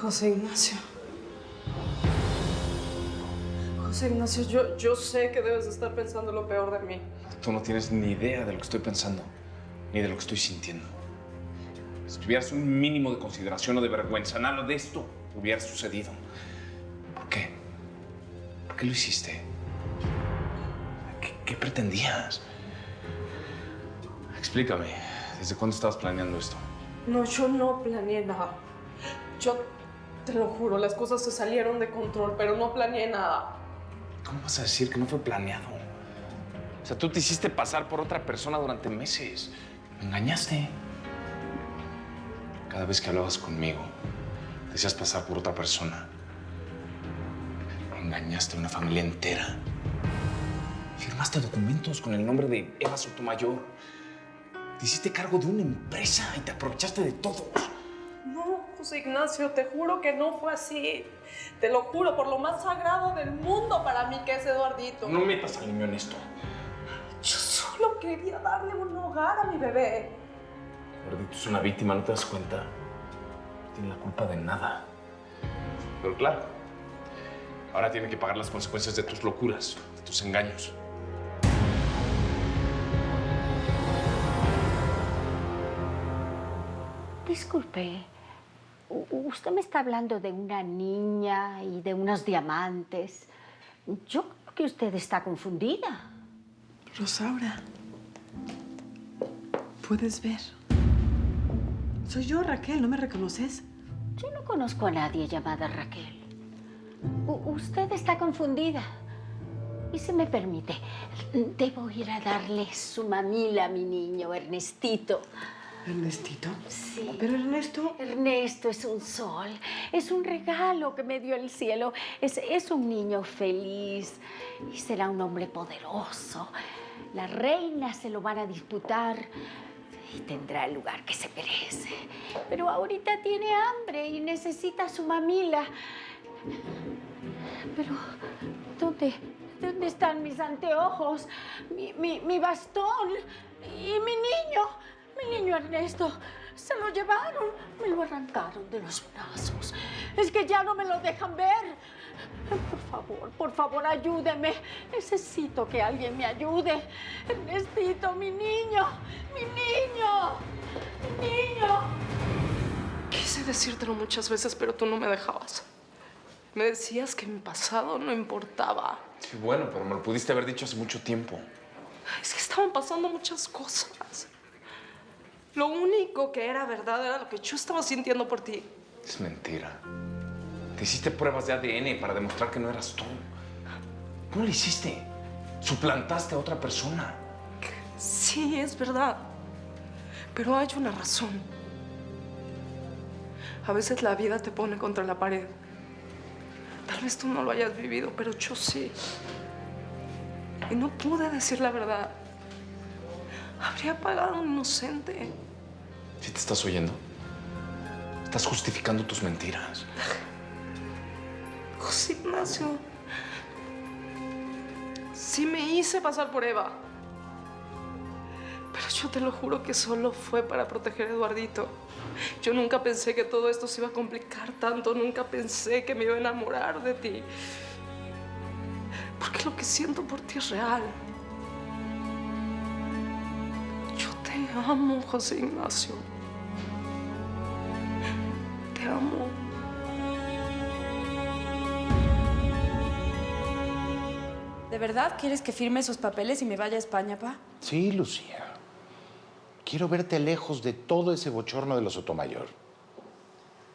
José Ignacio. José Ignacio, yo sé que debes de estar pensando lo peor de mí. Tú no tienes ni idea de lo que estoy pensando, ni de lo que estoy sintiendo. Si tuvieras un mínimo de consideración o de vergüenza, nada de esto hubiera sucedido. ¿Por qué? ¿Por qué lo hiciste? ¿Qué pretendías? Explícame, ¿desde cuándo estabas planeando esto? No, yo no planeé nada. Yo te lo juro, las cosas se salieron de control, pero no planeé nada. ¿Cómo vas a decir que no fue planeado? O sea, tú te hiciste pasar por otra persona durante meses. Me engañaste. Cada vez que hablabas conmigo, te hacías pasar por otra persona. Engañaste a una familia entera. Firmaste documentos con el nombre de Eva Sotomayor. Te hiciste cargo de una empresa y te aprovechaste de todos. No, José Ignacio, te juro que no fue así. Te lo juro, por lo más sagrado del mundo para mí, que es Eduardito. No metas al niño en esto. Yo solo quería darle un hogar a mi bebé. Eduardito es una víctima, ¿no te das cuenta? No tiene la culpa de nada. Pero claro, ahora tiene que pagar las consecuencias de tus locuras, de tus engaños. Disculpe, usted me está hablando de una niña y de unos diamantes. Yo creo que usted está confundida. Rosaura, puedes ver. Soy yo, Raquel, ¿no me reconoces? Yo no conozco a nadie llamada Raquel. Usted está confundida. Y si me permite, debo ir a darle su mamila a mi niño, Ernestito. ¿Ernestito? Sí. Pero Ernesto... Ernesto es un sol, es un regalo que me dio el cielo. Es un niño feliz y será un hombre poderoso. Las reinas se lo van a disputar y tendrá el lugar que se merece. Pero ahorita tiene hambre y necesita su mamila. Pero, ¿dónde están mis anteojos? Mi bastón y mi niño. Mi niño Ernesto, se lo llevaron, me lo arrancaron de los brazos. Es que ya no me lo dejan ver. Por favor, ayúdeme. Necesito que alguien me ayude. Ernestito, mi niño, mi niño, mi niño. Quise decírtelo muchas veces, pero tú no me dejabas. Me decías que mi pasado no importaba. Sí, bueno, pero me lo pudiste haber dicho hace mucho tiempo. Es que estaban pasando muchas cosas. Lo único que era verdad era lo que yo estaba sintiendo por ti. Es mentira. Te hiciste pruebas de ADN para demostrar que no eras tú. ¿Cómo lo hiciste? Suplantaste a otra persona. Sí, es verdad. Pero hay una razón. A veces la vida te pone contra la pared. Tal vez tú no lo hayas vivido, pero yo sí. Y no pude decir la verdad. Habría pagado a un inocente. ¿Sí te estás oyendo? Estás justificando tus mentiras. José Ignacio, sí me hice pasar por Eva. Pero yo te lo juro que solo fue para proteger a Eduardito. Yo nunca pensé que todo esto se iba a complicar tanto. Nunca pensé que me iba a enamorar de ti. Porque lo que siento por ti es real. Yo te amo, José Ignacio. Te amo. ¿De verdad quieres que firme esos papeles y me vaya a España, pa? Sí, Lucía. Quiero verte lejos de todo ese bochorno de los Sotomayor.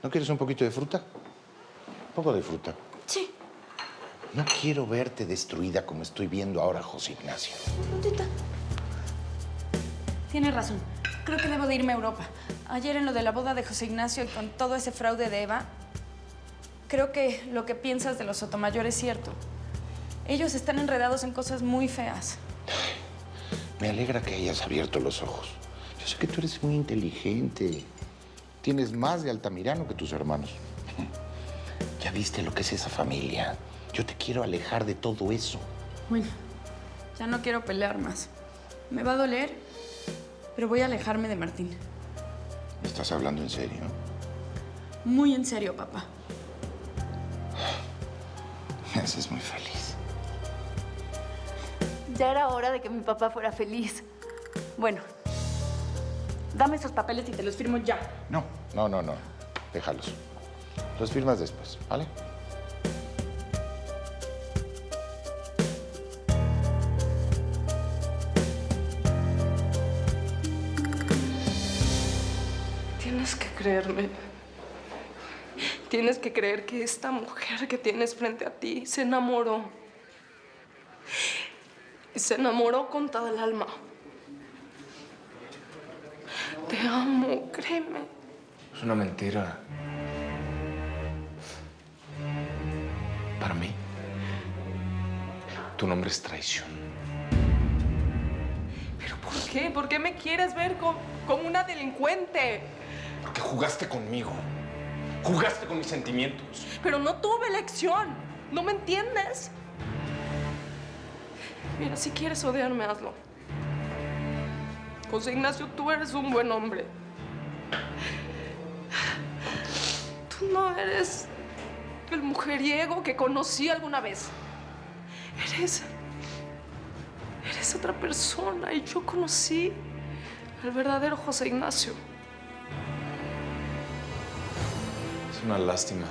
¿No quieres un poquito de fruta? Un poco de fruta. Sí. No quiero verte destruida como estoy viendo ahora a José Ignacio. Frutita. Tienes razón. Creo que debo de irme a Europa. Ayer en lo de la boda de José Ignacio y con todo ese fraude de Eva, creo que lo que piensas de los Sotomayor es cierto. Ellos están enredados en cosas muy feas. Me alegra que hayas abierto los ojos. Yo sé que tú eres muy inteligente. Tienes más de Altamirano que tus hermanos. Ya viste lo que es esa familia. Yo te quiero alejar de todo eso. Bueno, ya no quiero pelear más. Me va a doler, pero voy a alejarme de Martín. ¿Me estás hablando en serio? Muy en serio, papá. Me haces muy feliz. Ya era hora de que mi papá fuera feliz. Bueno, dame esos papeles y te los firmo ya. No. Déjalos. Los firmas después, ¿vale? Tienes que creerme. Tienes que creer que esta mujer que tienes frente a ti se enamoró. Y se enamoró con toda el alma. Te amo, créeme. Es una mentira. Para mí, tu nombre es traición. ¿Pero por qué? ¿Por qué me quieres ver como una delincuente? Porque jugaste conmigo. Jugaste con mis sentimientos. Pero no tuve elección. ¿No me entiendes? Mira, si quieres odiarme, hazlo. José Ignacio, tú eres un buen hombre. Tú no eres el mujeriego que conocí alguna vez. Eres otra persona y yo conocí al verdadero José Ignacio. Es una lástima.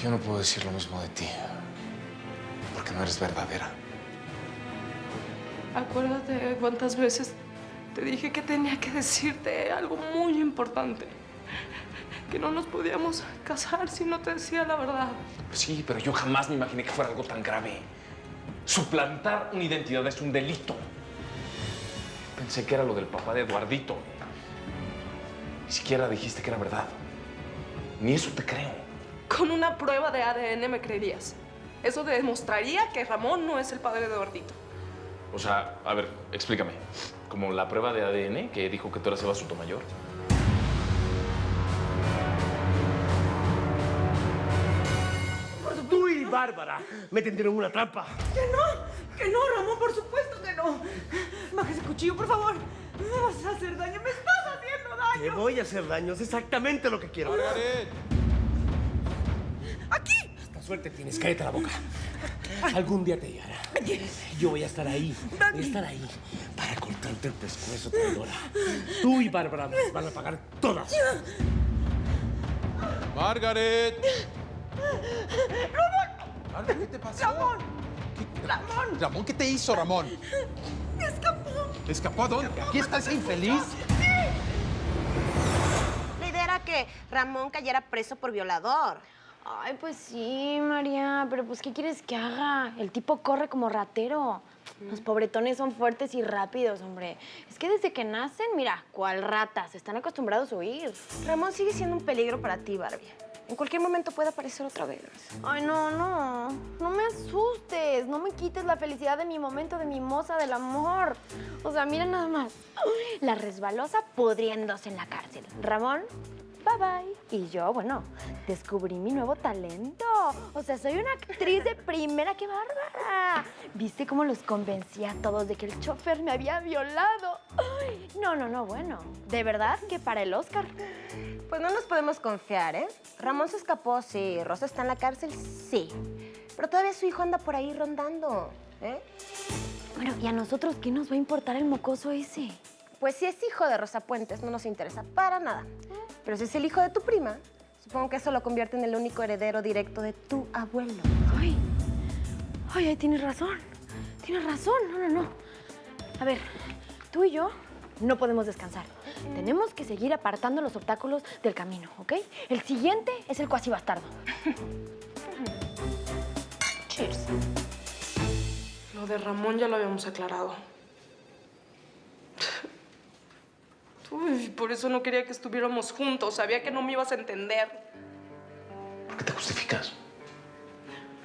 Yo no puedo decir lo mismo de ti. Porque no eres verdadera. Acuérdate cuántas veces te dije que tenía que decirte algo muy importante. Que no nos podíamos casar si no te decía la verdad. Sí, pero yo jamás me imaginé que fuera algo tan grave. Suplantar una identidad es un delito. Pensé que era lo del papá de Eduardito. Ni siquiera dijiste que era verdad. Ni eso te creo. Con una prueba de ADN me creerías. Eso demostraría que Ramón no es el padre de Eduardito. O sea, a ver, explícame. ¿Como la prueba de ADN que dijo que tú eras Eva Sotomayor? Tú y Bárbara me tendieron una trampa. Que no, Ramón, por supuesto que no. Baja ese cuchillo, por favor. Me vas a hacer daño, me estás haciendo daño. Te voy a hacer daño, es exactamente lo que quiero. ¡Margaret! ¡Aquí! Hasta suerte tienes, cállate la boca. Algún día te llegará. Yo voy a estar ahí, voy a estar ahí para cortarte el pescuezo, traidora. Tú y Bárbara me las van a pagar todas. ¡Margaret! ¡Ramón! ¿Qué te pasó? ¡Ramón! ¡Ramón! ¿Ramón qué te hizo, Ramón? ¡Escapó! ¿Escapó a dónde? ¿Aquí está ese infeliz? La idea era que Ramón cayera preso por violador. Ay, pues sí, María, pero pues, ¿qué quieres que haga? El tipo corre como ratero. Los pobretones son fuertes y rápidos, hombre. Es que desde que nacen, mira, cual ratas, están acostumbrados a huir. Ramón sigue siendo un peligro para ti, Barbie. En cualquier momento puede aparecer otra vez. Ay, no me asustes, no me quites la felicidad de mi momento de mimosa del amor. O sea, mira nada más, la resbalosa pudriéndose en la cárcel. Ramón, bye bye. Y yo, bueno, descubrí mi nuevo talento. O sea, soy una actriz de primera, ¡qué bárbara! ¿Viste cómo los convencí a todos de que el chofer me había violado? Ay, no, bueno, de verdad que para el Oscar. Pues no nos podemos confiar, ¿eh? Ramón se escapó, sí. Rosa está en la cárcel, sí. Pero todavía su hijo anda por ahí rondando, ¿eh? Bueno, ¿y a nosotros qué nos va a importar el mocoso ese? Pues si es hijo de Rosa Puentes, no nos interesa para nada. Pero si es el hijo de tu prima, supongo que eso lo convierte en el único heredero directo de tu abuelo. Ay, tienes razón. Tienes razón. No. A ver, tú y yo no podemos descansar. Tenemos que seguir apartando los obstáculos del camino, ¿ok? El siguiente es el cuasi bastardo. Cheers. Lo de Ramón ya lo habíamos aclarado. Uy, por eso no quería que estuviéramos juntos. Sabía que no me ibas a entender. ¿Por qué te justificas?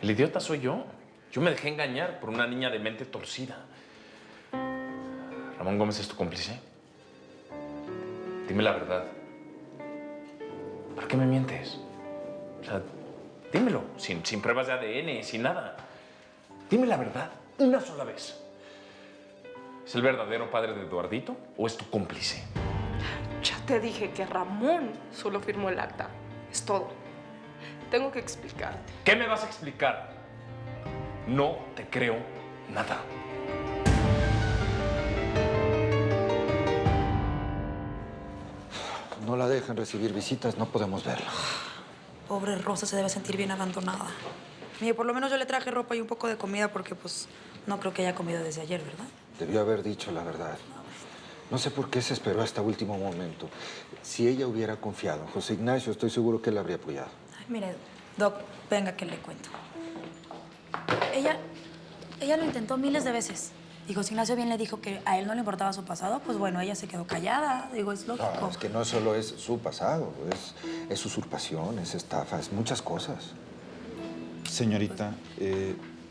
El idiota soy yo. Yo me dejé engañar por una niña de mente torcida. ¿Ramón Gómez es tu cómplice? Dime la verdad. ¿Por qué me mientes? O sea, dímelo, sin pruebas de ADN, sin nada. Dime la verdad, una sola vez. ¿Es el verdadero padre de Eduardito o es tu cómplice? Ya te dije que Ramón solo firmó el acta. Es todo. tengo que explicarte. ¿Qué me vas a explicar? No te creo nada. No la dejan recibir visitas, no podemos verla. Pobre Rosa se debe sentir bien abandonada. Mire, por lo menos yo le traje ropa y un poco de comida porque, pues, no creo que haya comido desde ayer, ¿verdad? Debió haber dicho la verdad. No sé por qué se esperó hasta último momento. Si ella hubiera confiado en José Ignacio, estoy seguro que él la habría apoyado. Ay, mire, Doc, venga que le cuento. Ella lo intentó miles de veces. Y José Ignacio bien le dijo que a él no le importaba su pasado, pues bueno, ella se quedó callada. Digo, es lógico. No, es que no solo es su pasado, es usurpación, es estafa, es muchas cosas. Señorita,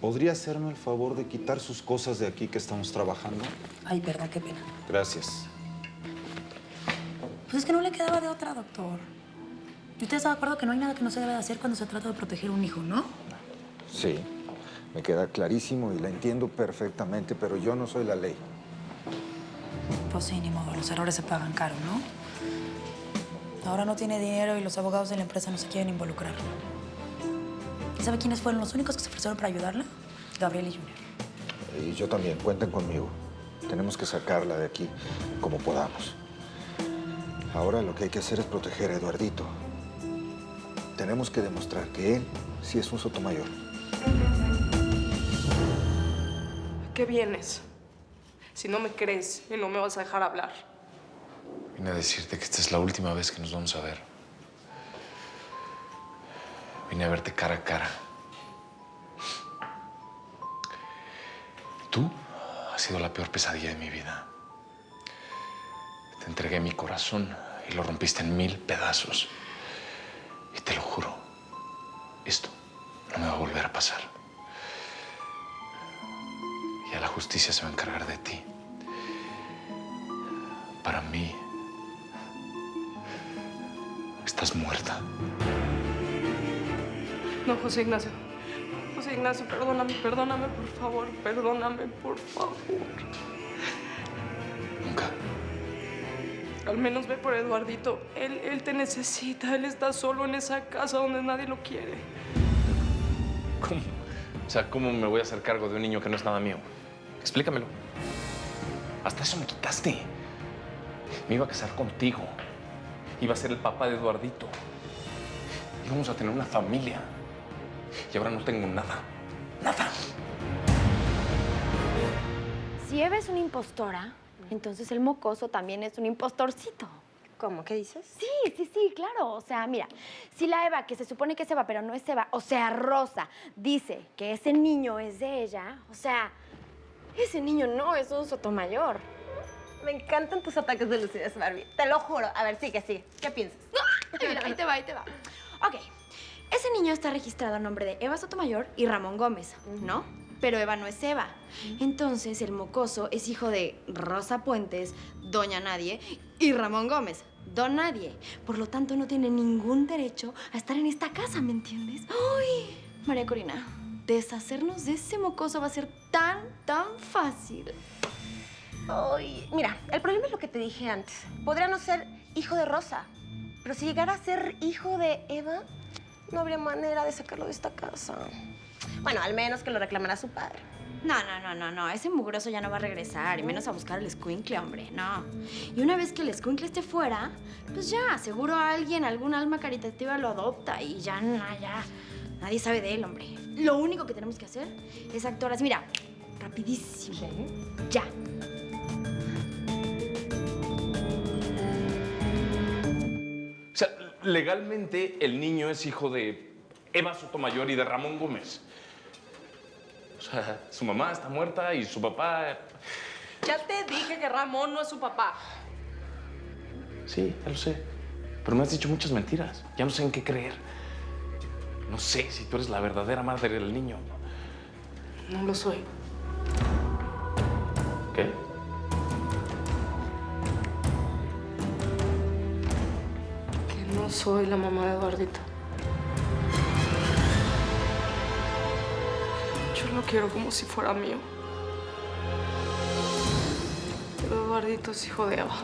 ¿podría hacerme el favor de quitar sus cosas de aquí que estamos trabajando? Ay, perdón, qué pena. Gracias. Pues es que no le quedaba de otra, doctor. ¿Y usted está de acuerdo que no hay nada que no se debe de hacer cuando se trata de proteger a un hijo, no? Sí, me queda clarísimo y la entiendo perfectamente, pero yo no soy la ley. Pues sí, ni modo, los errores se pagan caro, ¿no? Ahora no tiene dinero y los abogados de la empresa no se quieren involucrar. ¿Y sabe quiénes fueron los únicos que se ofrecieron para ayudarla? Gabriel y Junior. Y yo también, cuenten conmigo. Tenemos que sacarla de aquí como podamos. Ahora lo que hay que hacer es proteger a Eduardito. Tenemos que demostrar que él sí es un Sotomayor. ¿A qué vienes? Si no me crees y no me vas a dejar hablar. Vine a decirte que esta es la última vez que nos vamos a ver. Vine a verte cara a cara. Tú has sido la peor pesadilla de mi vida. Te entregué mi corazón y lo rompiste en 1000 pedazos. Y te lo juro, esto no me va a volver a pasar. Ya la justicia se va a encargar de ti. Para mí, estás muerta. No, José Ignacio. José Ignacio, perdóname, perdóname, por favor. Perdóname, por favor. Nunca. Al menos ve por Eduardito. Él te necesita. Él está solo en esa casa donde nadie lo quiere. ¿Cómo? O sea, ¿cómo me voy a hacer cargo de un niño que no es nada mío? Explícamelo. Hasta eso me quitaste. Me iba a casar contigo. Iba a ser el papá de Eduardito. Íbamos a tener una familia. Y ahora no tengo nada. Nada. Si Eva es una impostora, entonces el mocoso también es un impostorcito. ¿Cómo? ¿Qué dices? Sí, claro. O sea, mira, si la Eva, que se supone que es Eva, pero no es Eva, o sea, Rosa, dice que ese niño es de ella, o sea, ese niño no es un Sotomayor. Me encantan tus ataques de lucidez, Barbie. Te lo juro. A ver, sigue. ¿Qué piensas? Mira, ahí te va. Ok, ese niño está registrado a nombre de Eva Sotomayor y Ramón Gómez, ¿no? Pero Eva no es Eva. Entonces, el mocoso es hijo de Rosa Puentes, Doña Nadie, y Ramón Gómez, Don Nadie. Por lo tanto, no tiene ningún derecho a estar en esta casa, ¿me entiendes? ¡Ay! María Corina, deshacernos de ese mocoso va a ser tan fácil. Ay, mira, el problema es lo que te dije antes. Podría no ser hijo de Rosa, pero si llegara a ser hijo de Eva, no habría manera de sacarlo de esta casa. Bueno, al menos que lo reclamara su padre. No. Ese mugroso ya no va a regresar, y menos a buscar al escuincle, hombre, no. Y una vez que el escuincle esté fuera, pues ya, seguro alguien, algún alma caritativa lo adopta y ya nadie sabe de él, hombre. Lo único que tenemos que hacer es actuar así, mira, rapidísimo. ¿Sí? Ya. O sea, legalmente el niño es hijo de Eva Sotomayor y de Ramón Gómez. O sea, su mamá está muerta y su papá... Ya te dije que Ramón no es su papá. Sí, ya lo sé. Pero me has dicho muchas mentiras. Ya no sé en qué creer. No sé si tú eres la verdadera madre del niño. No lo soy. ¿Qué? Que no soy la mamá de Eduardito. Yo lo quiero como si fuera mío. Pero Eduardito es hijo de Eva.